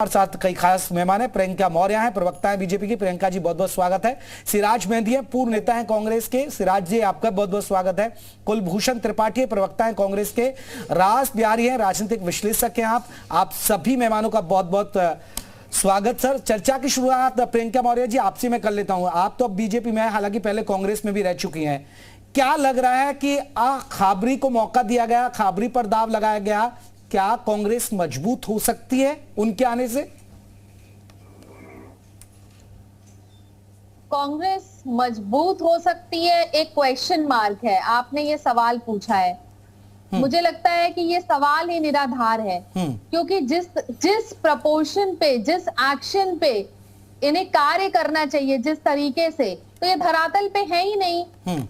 और साथ कई खास मेहमान हैं। प्रियंका मौर्य हैं, प्रवक्ता हैं बीजेपी की। प्रियंका जी बहुत बहुत स्वागत है। सिराज मेहंदी है, पूर्व नेता हैं कांग्रेस के। सिराज जी आपका बहुत बहुत स्वागत है। कुलभूषण त्रिपाठी प्रवक्ता हैं कांग्रेस के। रास बिहारी हैं, राजनीतिक विश्लेषक हैं आप सभी मेहमानों का बहुत बहुत स्वागत। सर, चर्चा की शुरुआत प्रियंका मौर्य जी आपसे मैं कर लेता हूं। आप तो अब बीजेपी में, हालांकि पहले कांग्रेस में भी रह चुकी हैं। क्या लग रहा है कि खाबरी को मौका दिया गया, खाबरी पर दाव लगाया गया, क्या कांग्रेस मजबूत हो सकती है उनके आने से? कांग्रेस मजबूत हो सकती है, एक क्वेश्चन मार्क है। आपने ये सवाल पूछा है, मुझे लगता है कि ये सवाल ही निराधार है, क्योंकि जिस प्रपोर्शन पे, जिस एक्शन पे इन्हें कार्य करना चाहिए, जिस तरीके से, तो ये धरातल पे है ही नहीं।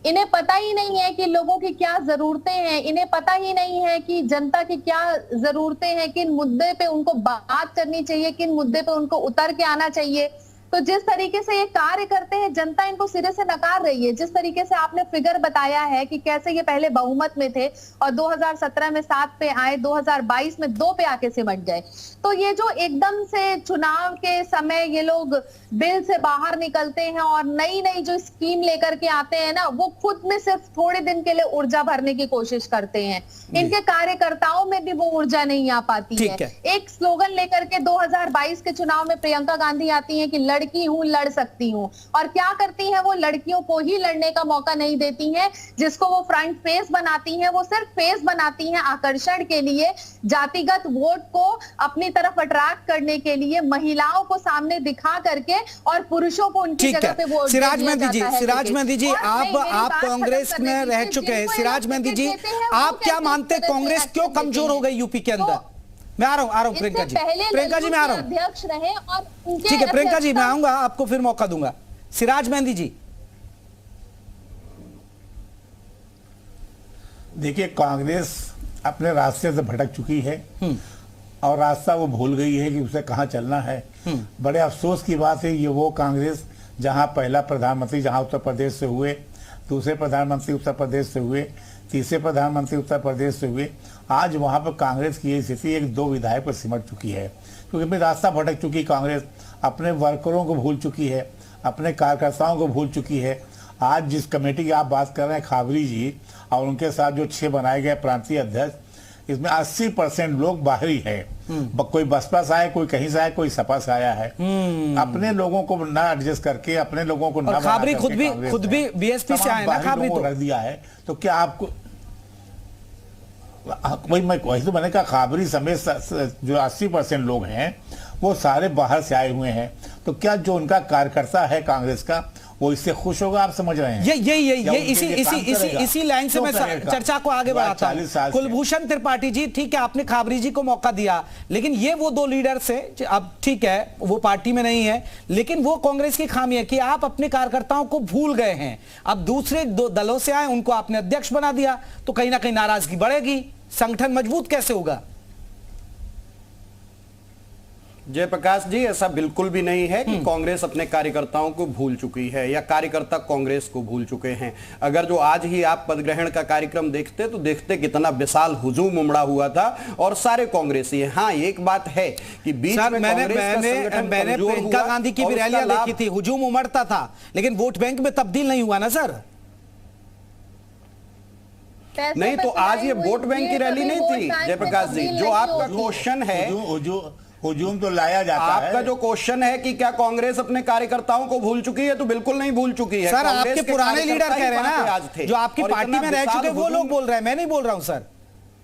इन्हें पता ही नहीं है कि लोगों की क्या जरूरतें हैं, इन्हें पता ही नहीं है कि जनता की क्या जरूरतें हैं, किन मुद्दे पे उनको बात करनी चाहिए, किन मुद्दे पे उनको उतर के आना चाहिए। तो जिस तरीके से ये कार्य करते हैं, जनता इनको सिरे से नकार रही है। जिस तरीके से आपने फिगर बताया है कि कैसे ये पहले बहुमत में थे और 2017 में 7 पे आए, 2022 में 2 पे आके सिमट गए। तो ये जो एकदम से चुनाव के समय ये लोग बिल से बाहर निकलते हैं और नई नई जो स्कीम लेकर के आते हैं ना, वो खुद में सिर्फ थोड़े दिन के लिए ऊर्जा भरने की कोशिश करते हैं। इनके कार्यकर्ताओं में भी वो ऊर्जा नहीं आ पाती है। एक स्लोगन लेकर के 2022 के चुनाव में प्रियंका गांधी आती है कि लड़की हूं, लड़ सकती हूं, और क्या करती है वो? लड़कियों को ही लड़ने का मौका नहीं देती हैं। जिसको वो फ्रंट फेस बनाती हैं, वो सिर्फ फेस बनाती हैं आकर्षण के लिए, जातिगत वोट को अपनी तरफ अट्रैक्ट करने के लिए, महिलाओं को सामने दिखा करके, और पुरुषों को उनकी जगह पे वोट। सिराज मेहंदी जी आप कांग्रेस में रह चुके हैं। सिराज मेहंदी जी, आप क्या मानते हैं कांग्रेस क्यों कमजोर हो गई यूपी के अंदर? मैं आ रहा हूं प्रियंका जी मैं आ रहा हूं। अध्यक्ष रहे और ठीक है प्रियंका जी, मैं आऊंगा, आपको फिर मौका दूंगा। सिराज मेहंदी जी, देखिए, कांग्रेस अपने रास्ते से भटक चुकी है और रास्ता वो भूल गई है कि उसे कहां चलना है। बड़े अफसोस की बात है, ये वो कांग्रेस जहां पहला प्रधानमंत्री जहां उत्तर प्रदेश से हुए, दूसरे प्रधानमंत्री उत्तर प्रदेश से हुए, तीसरे प्रधानमंत्री उत्तर प्रदेश से हुए, आज वहां पर कांग्रेस की स्थिति 1-2 विधायक पर सिमट चुकी है। क्योंकि अपनी रास्ता भटक चुकी कांग्रेस, अपने वर्करों को भूल चुकी है, अपने कार्यकर्ताओं को भूल चुकी है। आज जिस कमेटी की आप बात कर रहे हैं, खाबरी जी और उनके साथ जो 6 बनाए गए प्रांतीय अध्यक्ष, इसमें 80% लोग बाहरी है। कोई बसपा से आया, कोई कहीं से आया, कोई सपा से आया है। अपने लोगों को ना एडजस्ट करके, अपने लोगों को ना, खाबरी खुद भी बीएसपी से आए ना, खाबरी तो रख दिया है। तो क्या आपको वही तो मैंने कहा, खाबरी समेत जो 80% लोग हैं वो सारे बाहर से आए हुए हैं। तो क्या जो उनका कार्यकर्ता है कांग्रेस का, वो इससे खुश होगा? आप समझ रहे हैं? ये इसी लाइन से मैं चर्चा को आगे बढ़ाता हूं। कुलभूषण त्रिपाठी जी, ठीक है, आपने खाबरी जी को मौका दिया, लेकिन ये वो 2 लीडर से, अब ठीक है वो पार्टी में नहीं है, लेकिन वो कांग्रेस की खामी है कि आप अपने कार्यकर्ताओं को भूल गए हैं। अब दूसरे 2 दलों से आए, उनको आपने अध्यक्ष बना दिया, तो कहीं ना कहीं नाराजगी बढ़ेगी, संगठन मजबूत कैसे होगा? जयप्रकाश जी, ऐसा बिल्कुल भी नहीं है कि कांग्रेस अपने कार्यकर्ताओं को भूल चुकी है या कार्यकर्ता कांग्रेस को भूल चुके हैं। अगर जो आज ही आप पदग्रहण का कार्यक्रम देखते तो देखते कितना विशाल हुजूम उमड़ा हुआ था और सारे कांग्रेसी हैं। हाँ, एक बात है कि बीच में मैंने प्रियंका गांधी की भी रैलियां देखी थी, हुजूम उमड़ता था, लेकिन वोट बैंक में तब्दील नहीं हुआ ना सर। नहीं तो आज ये वोट बैंक की रैली नहीं थी जयप्रकाश जी। जो आपका क्वेश्चन है, हुजूम तो लाया जाता है। आपका जो क्वेश्चन है कि क्या कांग्रेस अपने कार्यकर्ताओं को भूल चुकी है, तो बिल्कुल नहीं भूल चुकी है। सर, आपके पुराने लीडर कह रहे हैं ना, जो आपकी पार्टी में रह चुके वो लोग बोल रहे हैं, मैं नहीं बोल रहा हूं सर।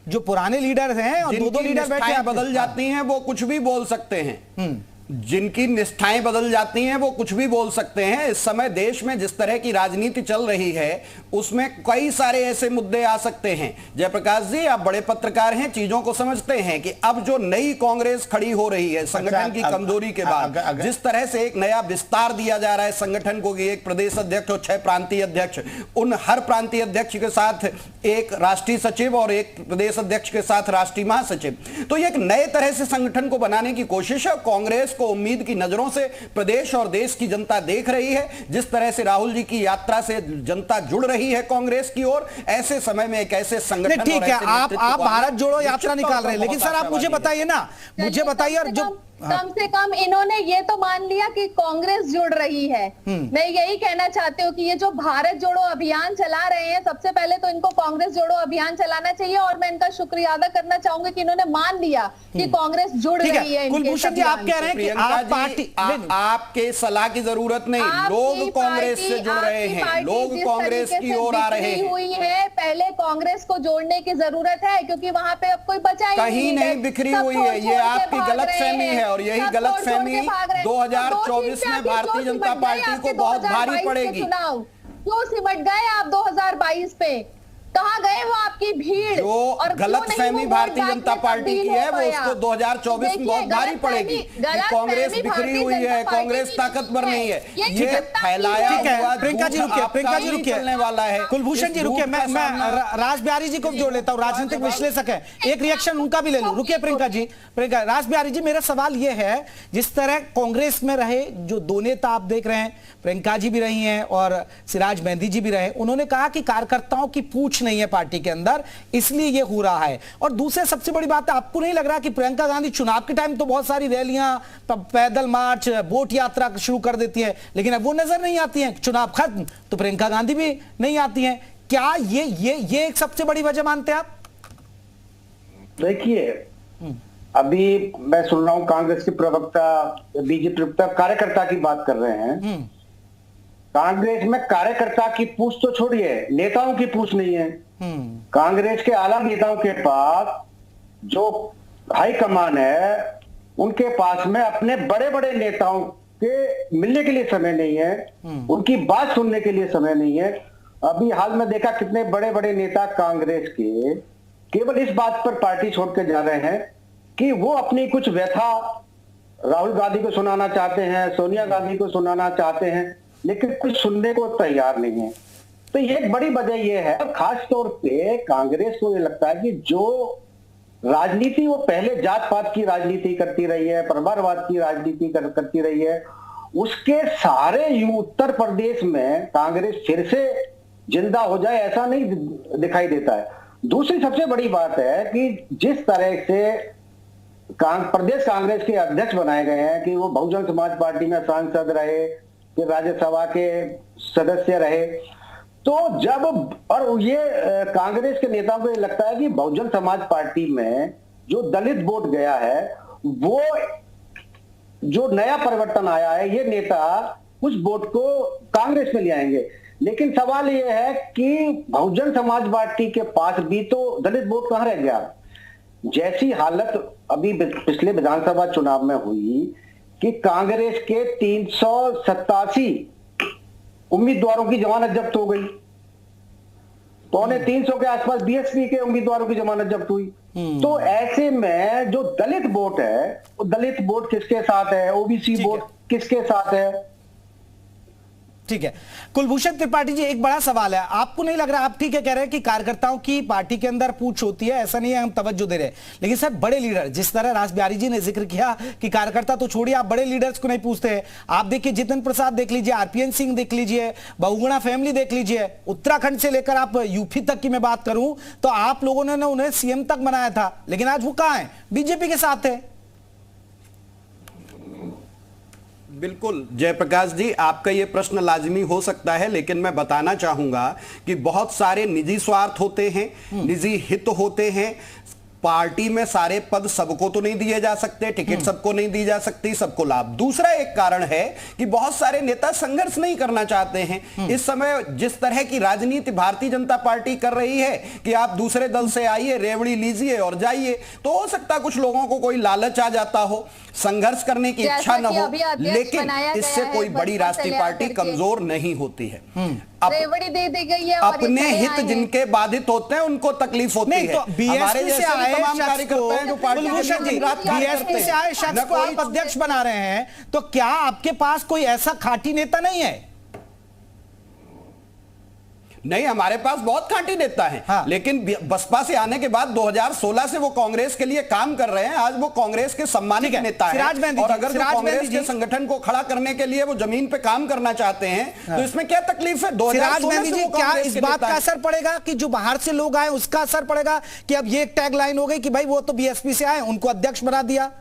जो पुराने लीडर हैं और 2-2 लीडर बैठे बदल जाती हैं, वो कुछ भी बोल सकते हैं। जिनकी निष्ठाएं बदल जाती हैं वो कुछ भी बोल सकते हैं। इस समय देश में जिस तरह की राजनीति चल रही है, उसमें कई सारे ऐसे मुद्दे आ सकते हैं। जयप्रकाश जी, आप बड़े पत्रकार हैं, चीजों को समझते हैं कि अब जो नई कांग्रेस खड़ी हो रही है संगठन की कमजोरी के बाद, जिस तरह से एक नया विस्तार दिया जा रहा है संगठन को कि एक प्रदेश अध्यक्ष और 6 प्रांतीय अध्यक्ष, उन हर प्रांतीय अध्यक्ष के साथ एक राष्ट्रीय सचिव और एक प्रदेश अध्यक्ष के साथ राष्ट्रीय महासचिव, तो ये एक नए तरह से संगठन को बनाने की कोशिश है। कांग्रेस को उम्मीद की नजरों से प्रदेश और देश की जनता देख रही है। जिस तरह से राहुल जी की यात्रा से जनता जुड़ रही है कांग्रेस की ओर, ऐसे समय में एक ऐसे संगठन, ठीक है, आप भारत जोड़ो यात्रा निकाल रहे हैं, लेकिन सर आप मुझे बताइए ना, मुझे बताइए, और जो कम से कम इन्होंने ये तो मान लिया कि कांग्रेस जुड़ रही है। मैं यही कहना चाहती हूँ कि ये जो भारत जोड़ो अभियान चला रहे हैं, सबसे पहले तो इनको कांग्रेस जोड़ो अभियान चलाना चाहिए और मैं इनका शुक्रिया अदा करना चाहूंगी कि इन्होंने मान लिया कि कांग्रेस जुड़ रही है। कुलभूषण जी, आप कह रहे हैं कि आप पार्टी आपके सलाह की जरूरत नहीं, लोग कांग्रेस से जुड़ रहे हैं, लोग कांग्रेस की ओर आ रहे हैं। हुई है, पहले कांग्रेस को जोड़ने की जरूरत है क्योंकि वहां पे अब कोई बचा ही कहीं नहीं बिखरी हुई है। ये आपकी गलतफहमी है और यही गलतफहमी 2024 में भारतीय जनता पार्टी को बहुत भारी पड़ेगी। क्यों सिमट गए आप 2022 पे? कहाँ गए वो आपकी भीड़? जो गलतफहमी भारतीय जनता पार्टी की है वो उसको 2024 में बहुत भारी पड़ेगी कि कांग्रेस बिखरी हुई है, कांग्रेस ताकतवर नहीं है, ये फैलाया हुआ। प्रियंका जी रुकिए, प्रियंका जी रुकिए, चलने वाला है। कुलभूषण जी रुकिए, मैं राज बिहारी जी को भी जोड़ लेता हूँ, राजनीतिक विश्लेषक है, एक रिएक्शन उनका भी ले लूं। रुकिए प्रियंका जी, प्रियंका, राज बिहारी जी, मेरा सवाल ये है, जिस तरह कांग्रेस में रहे जो दो नेता आप देख रहे हैं, प्रियंका जी भी रही हैं और सिराज मेहंदी जी भी रहे, उन्होंने कहा कि कार्यकर्ताओं की पूछ नहीं है पार्टी के अंदर, इसलिए ये हो रहा है। और दूसरे सबसे बड़ी बात है, आपको नहीं लग रहा कि प्रियंका गांधी चुनाव के टाइम तो बहुत सारी रैलियां, पैदल मार्च, बोट यात्रा शुरू कर देती है, लेकिन अब वो नजर नहीं आती हैं, चुनाव खत्म तो प्रियंका गांधी भी नहीं आती हैं। क्या ये एक सबसे बड़ी वजह मानते हैं आप? देखिए, अभी मैं सुन रहा हूं कांग्रेस के प्रवक्ता, बीजेपी प्रवक्ता कार्यकर्ता की बात कर रहे हैं। कांग्रेस में कार्यकर्ता की पूछ तो छोड़िए, नेताओं की पूछ नहीं है। कांग्रेस के आला नेताओं के पास जो हाईकमान है, उनके पास में अपने बड़े बड़े नेताओं के मिलने के लिए समय नहीं है, उनकी बात सुनने के लिए समय नहीं है। अभी हाल में देखा कितने बड़े बड़े नेता कांग्रेस के केवल इस बात पर पार्टी छोड़ के जा रहे हैं कि वो अपनी कुछ व्यथा राहुल गांधी को सुनाना चाहते हैं, सोनिया गांधी को सुनाना चाहते हैं, लेकिन कुछ सुनने को तैयार नहीं है। तो ये एक बड़ी वजह ये है, खास तौर पे कांग्रेस को ये लगता है कि जो राजनीति वो पहले जात पात की राजनीति करती रही है, परिवारवाद की राजनीति करती रही है, उसके सारे उत्तर प्रदेश में कांग्रेस फिर से जिंदा हो जाए ऐसा नहीं दिखाई देता है। दूसरी सबसे बड़ी बात है कि जिस तरह से प्रदेश कांग्रेस के अध्यक्ष बनाए गए हैं कि वो बहुजन समाज पार्टी में सांसद रहे, कि राज्यसभा के सदस्य रहे, तो जब और ये कांग्रेस के नेताओं को ये लगता है कि बहुजन समाज पार्टी में जो दलित वोट गया है, वो जो नया परिवर्तन आया है, ये नेता उस वोट को कांग्रेस में ले आएंगे। लेकिन सवाल ये है कि बहुजन समाज पार्टी के पास भी तो दलित वोट कहां रह गया? जैसी हालत अभी पिछले विधानसभा चुनाव में हुई कि कांग्रेस के 387 उम्मीदवारों की जमानत जब्त हो गई, 250 के आसपास बीएसपी के उम्मीदवारों की जमानत जब्त हुई। तो ऐसे में जो दलित वोट है, वो दलित वोट किसके साथ है, ओबीसी वोट किसके साथ है? ठीक है, कुलभूषण त्रिपाठी जी, एक बड़ा सवाल है, आपको नहीं लग रहा, आप ठीक है कह रहे हैं कि कार्यकर्ताओं की पार्टी के अंदर पूछ होती है, ऐसा नहीं है, हम तवज्जो दे रहे हैं, लेकिन सर बड़े लीडर, जिस तरह राज बिहारी जी ने जिक्र किया कि कार्यकर्ता तो छोड़िए, आप बड़े लीडर्स को नहीं पूछते हैं। आप देखिए जितिन प्रसाद देख लीजिए, आरपीएन सिंह देख लीजिए, बहुगुणा फैमिली देख लीजिए, उत्तराखंड से लेकर आप यूपी तक की मैं बात करूं तो आप लोगों ने उन्हें सीएम तक बनाया था, लेकिन आज वो कहां है? बीजेपी के साथ है। बिल्कुल जयप्रकाश जी, आपका ये प्रश्न लाजमी हो सकता है, लेकिन मैं बताना चाहूंगा कि बहुत सारे निजी स्वार्थ होते हैं, निजी हित होते हैं। पार्टी में सारे पद सबको तो नहीं दिए जा सकते, टिकट सबको नहीं दी जा सकती, सबको लाभ। दूसरा एक कारण है कि बहुत सारे नेता संघर्ष नहीं करना चाहते हैं। इस समय जिस तरह की राजनीति भारतीय जनता पार्टी कर रही है कि आप दूसरे दल से आइए, रेवड़ी लीजिए और जाइए, तो हो सकता है कुछ लोगों को कोई लालच आ जाता हो, संघर्ष करने की इच्छा न हो, लेकिन इससे कोई बड़ी राष्ट्रीय पार्टी कमजोर नहीं होती है। रेवड़ी दे दी गई है, अपने हित जिनके बाधित होते हैं उनको तकलीफ होती है। तो बीएसपी से आए तमाम कार्यकर्ता हैं जो पार्टी बीएसपी से आए शख्स को आप अध्यक्ष बना रहे हैं, तो क्या आपके पास कोई ऐसा खाटी नेता नहीं है? नहीं, हमारे पास बहुत खांटी नेता हैं। हाँ। लेकिन बसपा से आने के बाद 2016 से वो कांग्रेस के लिए काम कर रहे हैं। आज वो कांग्रेस के सम्मानित नेता हैं, और अगर कांग्रेस के संगठन को खड़ा करने के लिए वो जमीन पे काम करना चाहते हैं, हाँ, तो इसमें क्या तकलीफ है? 2016 से क्या इस बात का असर पड़ेगा कि जो बाहर से लोग आए उसका असर पड़ेगा कि अब ये एक टैग लाइन हो गई कि भाई वो तो बीएसपी से आए, उनको अध्यक्ष बना दिया?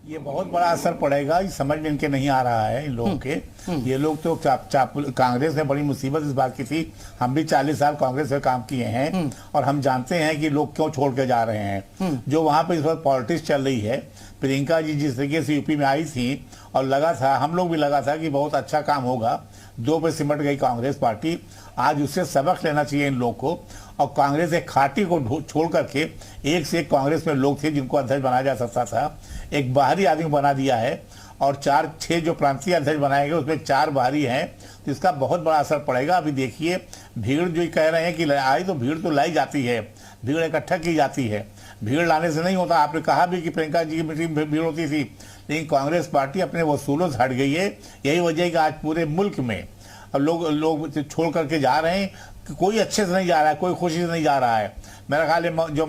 ये बहुत बड़ा असर पड़ेगा, ये समझ में इनके नहीं आ रहा है इन लोगों के। ये लोग तो कांग्रेस ने बड़ी मुसीबत इस बात की थी, हम भी 40 साल कांग्रेस में काम किए हैं और हम जानते हैं कि लोग क्यों छोड़ के जा रहे हैं। जो वहां पे इस वक्त पॉलिटिक्स चल रही है, प्रियंका जी जिस तरीके से यूपी में आई थी और लगा था, हम लोग भी लगा था कि बहुत अच्छा काम होगा, 2 पे सिमट गई कांग्रेस पार्टी। आज उससे सबक लेना चाहिए इन लोग को। और कांग्रेस एक खाटी को छोड़ करके एक से एक कांग्रेस में लोग थे जिनको अध्यक्ष बनाया जा सकता था, एक बाहरी आदमी बना दिया है। और 4-6 जो प्रांतीय अध्यक्ष बनाए गए उसमें 4 बाहरी हैं, तो इसका बहुत बड़ा असर पड़ेगा। अभी देखिए भीड़ जो कह रहे हैं कि आई, तो भीड़ तो लाई जाती है, भीड़ इकट्ठा की जाती है, भीड़ लाने से नहीं होता। आपने कहा भी कि प्रियंका जी की मीटिंग में भीड़ होती थी, लेकिन कांग्रेस पार्टी अपने वसूलों से हट गई है। यही वजह है कि आज पूरे मुल्क में लोग छोड़ करके जा रहे हैं, कोई अच्छे से नहीं जा रहा है, कोई खुशी से नहीं जा रहा है। मेरा ख्याल है जो